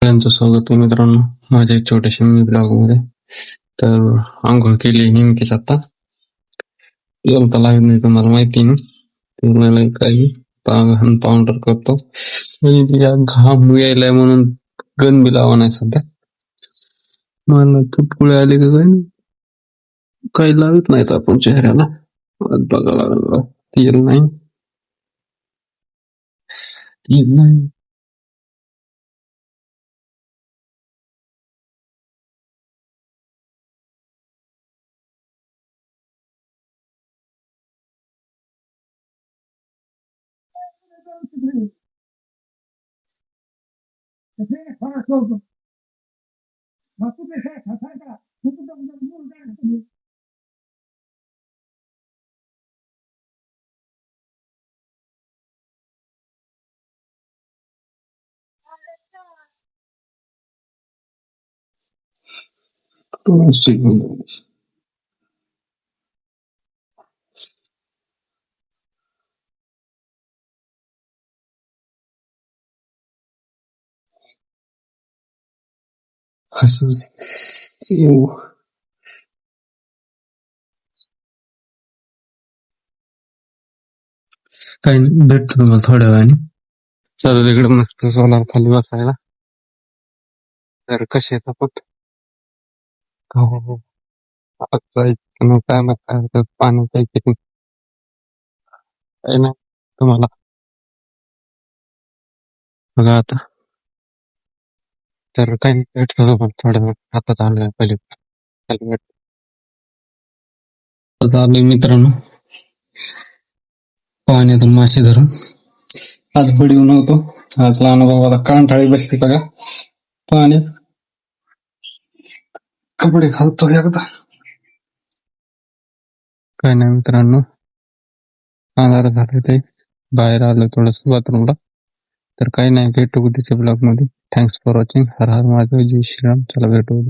सगळ्यांचं स्वागत आहे मित्रांनो माझ्या एक छोट्याशा मिनी ब्लॉग मध्ये. तर आंघोळ केली नेमकीच आता. बोलता लागत नाही तुम्हाला माहिती ना. तर मला काही पावडर करतो आणि तिच्या घाम यायलाय म्हणून गन बी लावा नाही सध्या. मला तुटपुळे आले का काय काही लावत नाहीत आपण चेहऱ्याला. आज बघा लागला तेल नाही तेल नाही. असं काही नाही भेटतो तुम्हाला थोड्या वेळाने. चला तिकडे मस्त सोलार खाली बसायला. तर कसे आहेत आपण काय काय पाणी काही नाही तुम्हाला बघा आता. तर काही नाही भेटतो तुम्हाला थोड्या वेळ. आता चालू पहिले आलोय मित्रांनो पाण्यातून मासे धरून. आज बडीव नव्हतो. आज लहान बाबाला कानठाळी बसली बघा पाण्यात. कपडे घालतो एकदा. काय नाही मित्रांनो अंधार झाले ते बाहेर आलो थोडस बाथरूमला. तर काही नाही भेटू उद्याच्या ब्लॉग मध्ये. Thanks for watching. Har Har Mahadev. जय श्रीराम. चला भेटू.